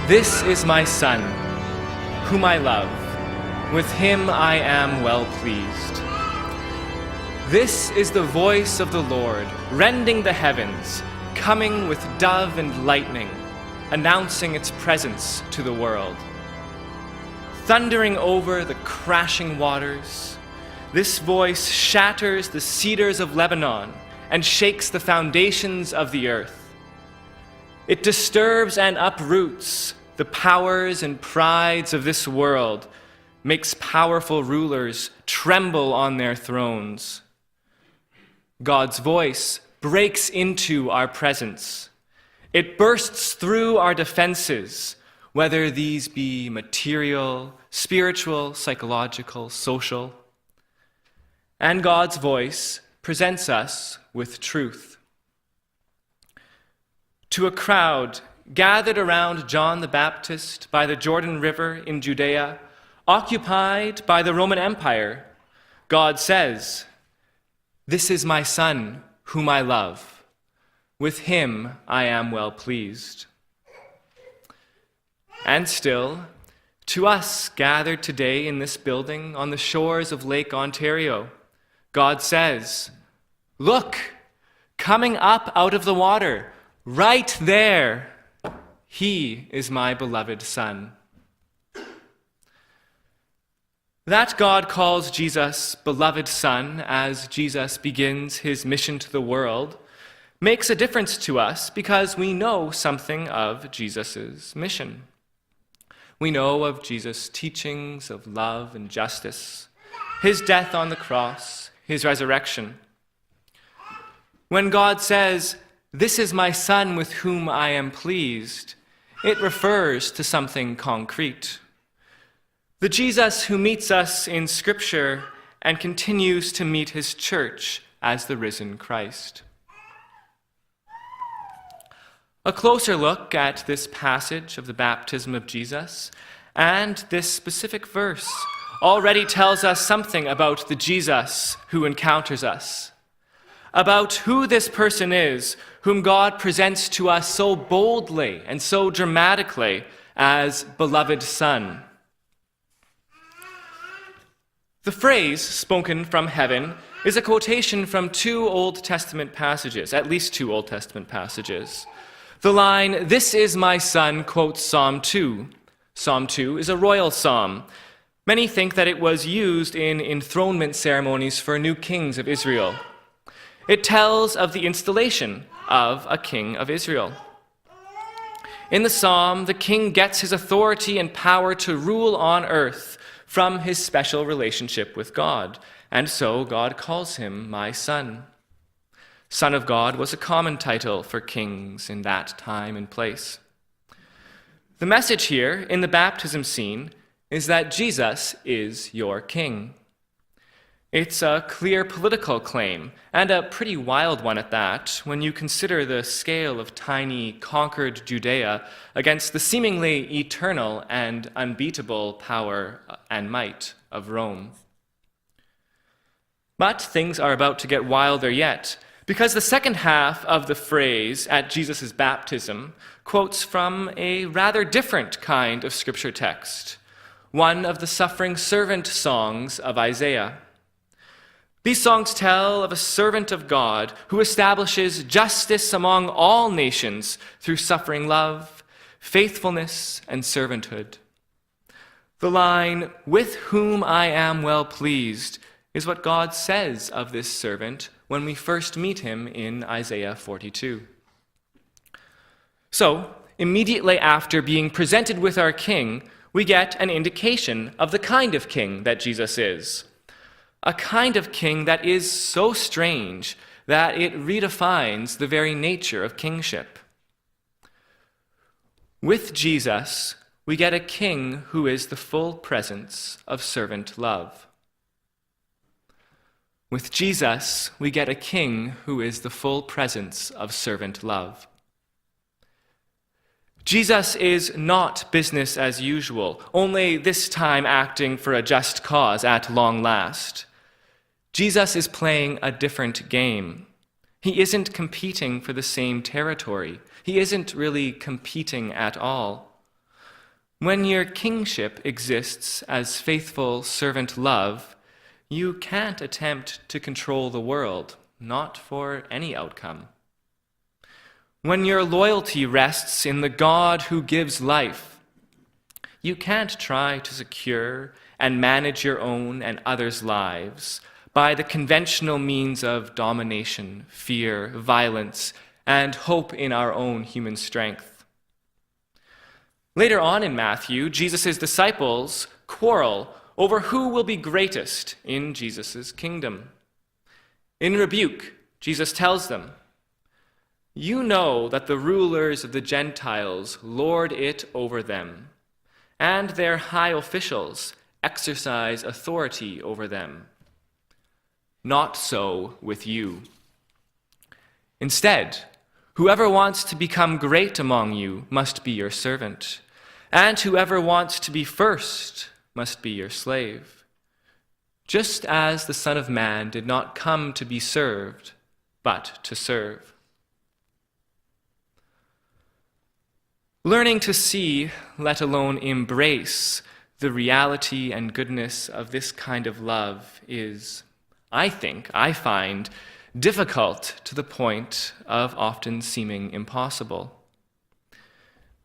This is my Son, whom I love. With him I am well pleased. This is the voice of the Lord, rending the heavens, coming with dove and lightning, announcing its presence to the world. Thundering over the crashing waters, this voice shatters the cedars of Lebanon and shakes the foundations of the earth. It disturbs and uproots the powers and prides of this world, makes powerful rulers tremble on their thrones. God's voice breaks into our presence. It bursts through our defenses, whether these be material, spiritual, psychological, social. And God's voice presents us with truth. To a crowd gathered around John the Baptist by the Jordan River in Judea, occupied by the Roman Empire, God says, "This is my Son, whom I love. With him I am well pleased." And still, to us gathered today in this building on the shores of Lake Ontario, God says, "Look, coming up out of the water, right there, he is my beloved Son." That God calls Jesus beloved Son as Jesus begins his mission to the world makes a difference to us because we know something of Jesus' mission. We know of Jesus' teachings of love and justice, his death on the cross, his resurrection. When God says, "This is my Son with whom I am pleased," it refers to something concrete. The Jesus who meets us in Scripture and continues to meet his church as the risen Christ. A closer look at this passage of the baptism of Jesus and this specific verse already tells us something about the Jesus who encounters us, about who this person is whom God presents to us so boldly and so dramatically as beloved Son. The phrase spoken from heaven is a quotation from two Old Testament passages, at least two Old Testament passages. The line, "This is my Son," quotes Psalm 2. Psalm 2 is a royal psalm. Many think that it was used in enthronement ceremonies for new kings of Israel. It tells of the installation of a king of Israel. In the psalm, the king gets his authority and power to rule on earth from his special relationship with God, and so God calls him my Son. Son of God was a common title for kings in that time and place. The message here in the baptism scene is that Jesus is your king. It's a clear political claim, and a pretty wild one at that, when you consider the scale of tiny, conquered Judea against the seemingly eternal and unbeatable power and might of Rome. But things are about to get wilder yet, because the second half of the phrase at Jesus' baptism quotes from a rather different kind of scripture text, one of the suffering servant songs of Isaiah. These songs tell of a servant of God who establishes justice among all nations through suffering love, faithfulness, and servanthood. The line, "With whom I am well pleased," is what God says of this servant when we first meet him in Isaiah 42. So, immediately after being presented with our king, we get an indication of the kind of king that Jesus is. A kind of king that is so strange that it redefines the very nature of kingship. With Jesus, we get a king who is the full presence of servant love. With Jesus, we get a king who is the full presence of servant love. Jesus is not business as usual, only this time acting for a just cause at long last. Jesus is playing a different game. He isn't competing for the same territory. He isn't really competing at all. When your kingship exists as faithful servant love, you can't attempt to control the world, not for any outcome. When your loyalty rests in the God who gives life, you can't try to secure and manage your own and others' lives by the conventional means of domination, fear, violence, and hope in our own human strength. Later on in Matthew, Jesus' disciples quarrel over who will be greatest in Jesus' kingdom. In rebuke, Jesus tells them, "You know that the rulers of the Gentiles lord it over them, and their high officials exercise authority over them. Not so with you. Instead, whoever wants to become great among you must be your servant, and whoever wants to be first must be your slave, just as the Son of Man did not come to be served, but to serve." Learning to see, let alone embrace, the reality and goodness of this kind of love is, I find, difficult to the point of often seeming impossible.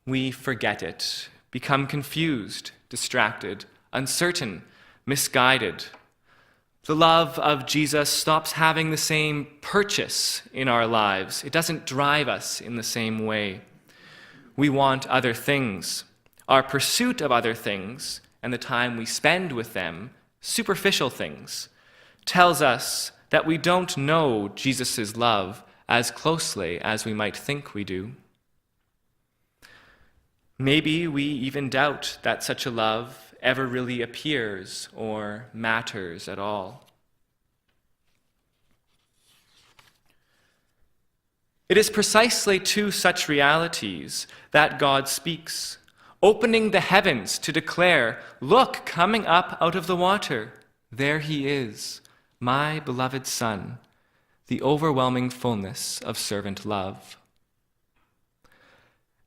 We forget it, become confused, distracted, uncertain, misguided. The love of Jesus stops having the same purchase in our lives. It doesn't drive us in the same way. We want other things. Our pursuit of other things and the time we spend with them, superficial things, tells us that we don't know Jesus' love as closely as we might think we do. Maybe we even doubt that such a love ever really appears or matters at all. It is precisely to such realities that God speaks, opening the heavens to declare, "Look, coming up out of the water, there he is, my beloved Son, the overwhelming fullness of servant love."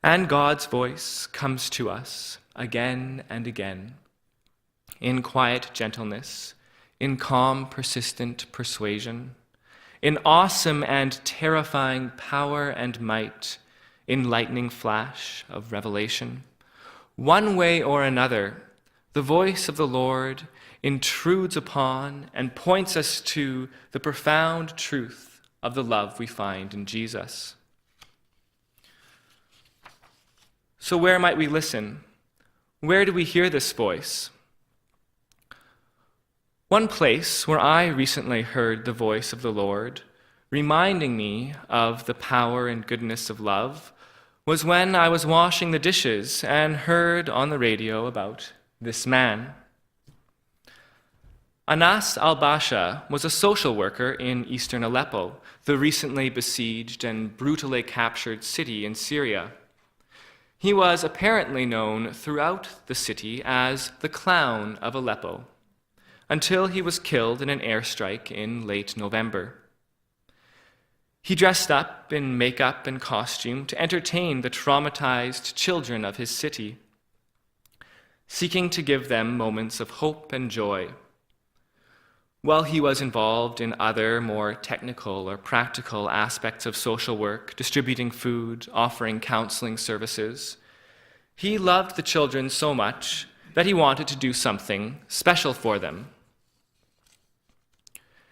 And God's voice comes to us again and again, in quiet gentleness, in calm, persistent persuasion, in awesome and terrifying power and might, in lightning flash of revelation. One way or another, the voice of the Lord intrudes upon and points us to the profound truth of the love we find in Jesus. So where might we listen? Where do we hear this voice? One place where I recently heard the voice of the Lord, reminding me of the power and goodness of love, was when I was washing the dishes and heard on the radio about this man. Anas al-Basha was a social worker in eastern Aleppo, the recently besieged and brutally captured city in Syria. He was apparently known throughout the city as the Clown of Aleppo, until he was killed in an airstrike in late November. He dressed up in makeup and costume to entertain the traumatized children of his city, seeking to give them moments of hope and joy. While he was involved in other, more technical or practical aspects of social work, distributing food, offering counseling services, he loved the children so much that he wanted to do something special for them.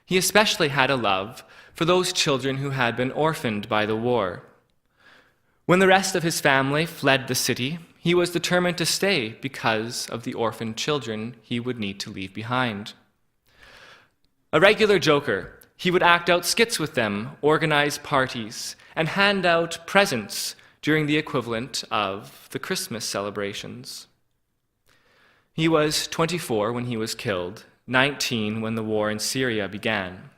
He especially had a love for those children who had been orphaned by the war. When the rest of his family fled the city, he was determined to stay because of the orphaned children he would need to leave behind. A regular joker, he would act out skits with them, organize parties, and hand out presents during the equivalent of the Christmas celebrations. He was 24 when he was killed, 19 when the war in Syria began.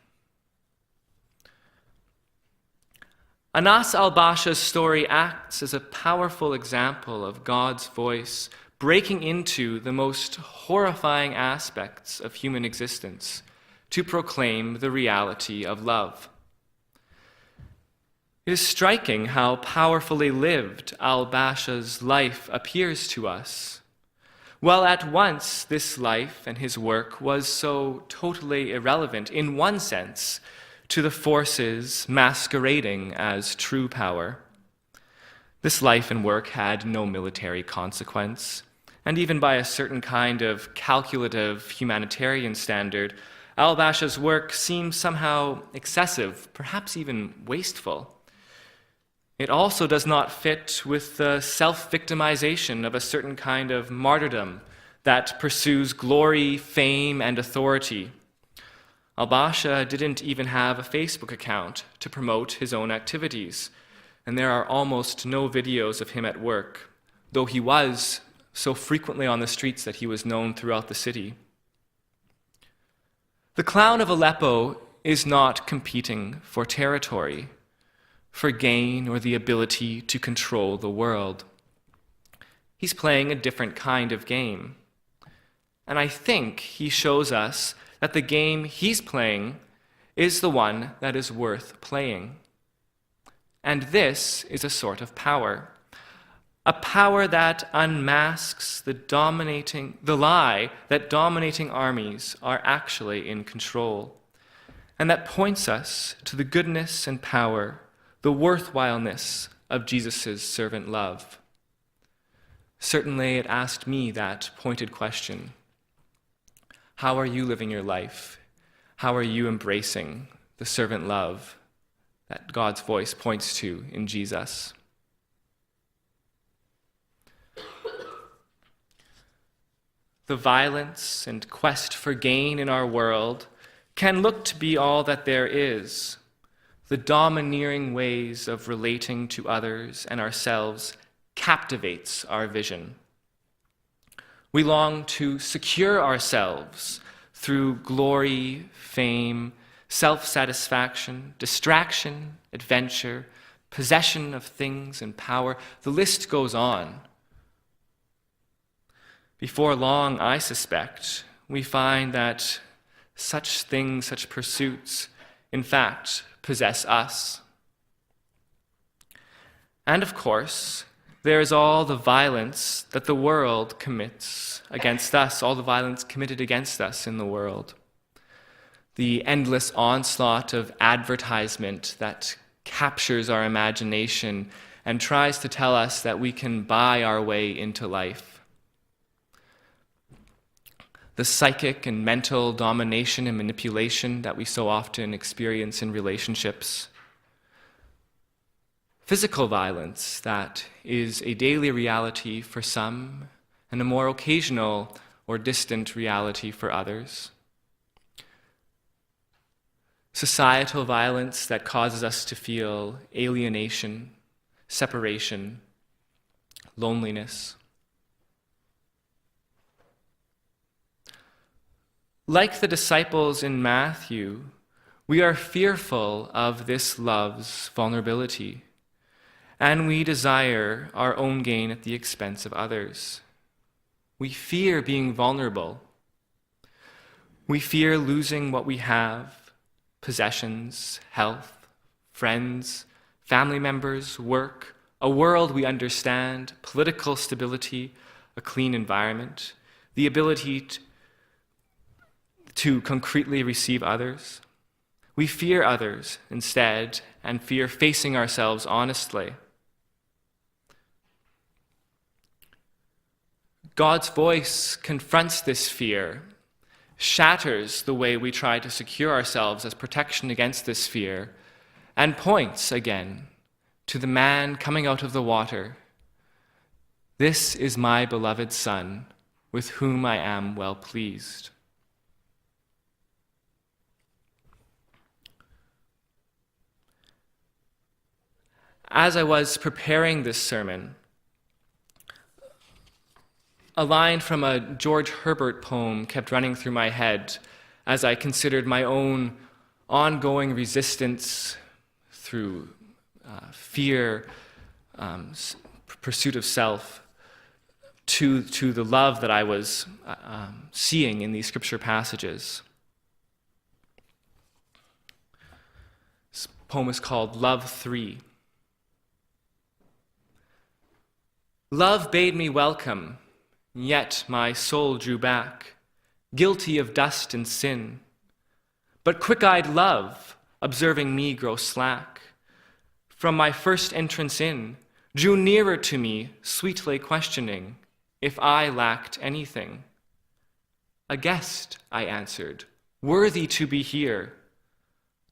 Anas al-Basha's story acts as a powerful example of God's voice breaking into the most horrifying aspects of human existence to proclaim the reality of love. It is striking how powerfully lived al-Basha's life appears to us while at once this life and his work was so totally irrelevant, in one sense, to the forces masquerading as true power. This life and work had no military consequence, and even by a certain kind of calculative humanitarian standard, al-Basha's work seemed somehow excessive, perhaps even wasteful. It also does not fit with the self-victimization of a certain kind of martyrdom that pursues glory, fame, and authority. Al-Basha didn't even have a Facebook account to promote his own activities, and there are almost no videos of him at work, though he was so frequently on the streets that he was known throughout the city. The clown of Aleppo is not competing for territory, for gain, or the ability to control the world. He's playing a different kind of game. And I think he shows us that the game he's playing is the one that is worth playing. And this is a sort of power. A power that unmasks the lie that dominating armies are actually in control, and that points us to the goodness and power, the worthwhileness of Jesus' servant love. Certainly it asked me that pointed question. How are you living your life? How are you embracing the servant love that God's voice points to in Jesus? The violence and quest for gain in our world can look to be all that there is. The domineering ways of relating to others and ourselves captivates our vision. We long to secure ourselves through glory, fame, self-satisfaction, distraction, adventure, possession of things and power. The list goes on. Before long, I suspect, we find that such things, such pursuits, in fact, possess us. And of course, there is all the violence that the world commits against us, all the violence committed against us in the world. The endless onslaught of advertisement that captures our imagination and tries to tell us that we can buy our way into life. The psychic and mental domination and manipulation that we so often experience in relationships. Physical violence that is a daily reality for some and a more occasional or distant reality for others. Societal violence that causes us to feel alienation, separation, loneliness. Like the disciples in Matthew, we are fearful of this love's vulnerability, and we desire our own gain at the expense of others. We fear being vulnerable. We fear losing what we have, possessions, health, friends, family members, work, a world we understand, political stability, a clean environment, the ability to concretely receive others. We fear others instead and fear facing ourselves honestly. God's voice confronts this fear, shatters the way we try to secure ourselves as protection against this fear, and points again to the man coming out of the water. This is my beloved Son, with whom I am well pleased. As I was preparing this sermon, a line from a George Herbert poem kept running through my head as I considered my own ongoing resistance through fear, pursuit of self, to the love that I was seeing in these scripture passages. This poem is called Love 3. Love bade me welcome, Yet my soul drew back, guilty of dust and sin. But quick-eyed love, observing me grow slack, from my first entrance in, drew nearer to me, sweetly questioning if I lacked anything. A guest, I answered, worthy to be here.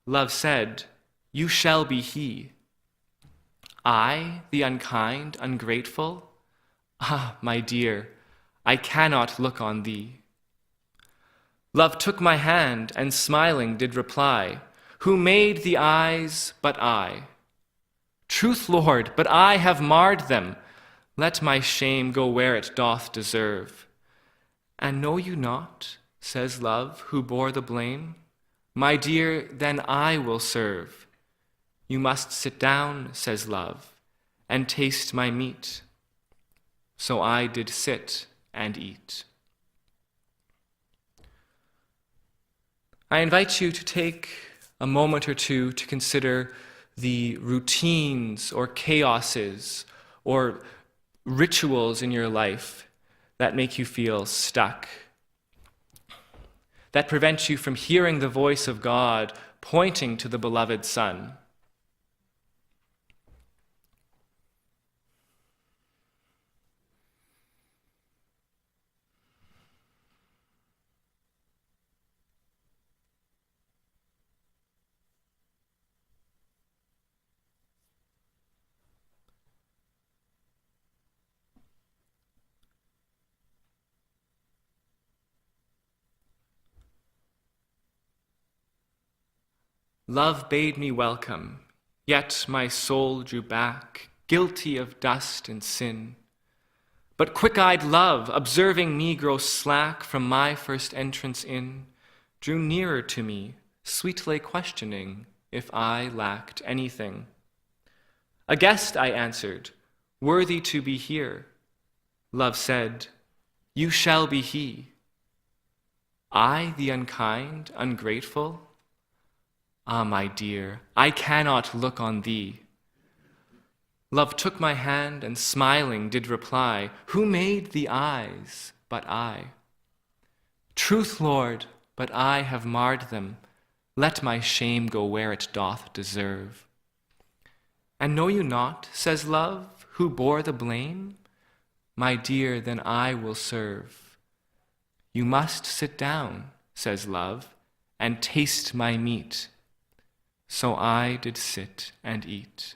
Love said, you shall be he. I, the unkind, ungrateful? Ah, my dear, I cannot look on thee. Love took my hand and smiling did reply, who made the eyes but I? Truth, Lord, but I have marred them. Let my shame go where it doth deserve. And know you not, says love, who bore the blame? My dear, then I will serve. You must sit down, says love, and taste my meat. So I did sit and eat. I invite you to take a moment or two to consider the routines or chaoses or rituals in your life that make you feel stuck, that prevent you from hearing the voice of God pointing to the beloved Son. Love bade me welcome, yet my soul drew back, guilty of dust and sin. But quick-eyed love, observing me grow slack from my first entrance in, drew nearer to me, sweetly questioning if I lacked anything. A guest, I answered, worthy to be here. Love said, you shall be he. I, the unkind, ungrateful? Ah, my dear, I cannot look on thee. Love took my hand and smiling did reply, who made the eyes but I? Truth, Lord, but I have marred them. Let my shame go where it doth deserve. And know you not, says love, who bore the blame? My dear, then I will serve. You must sit down, says love, and taste my meat. So I did sit and eat.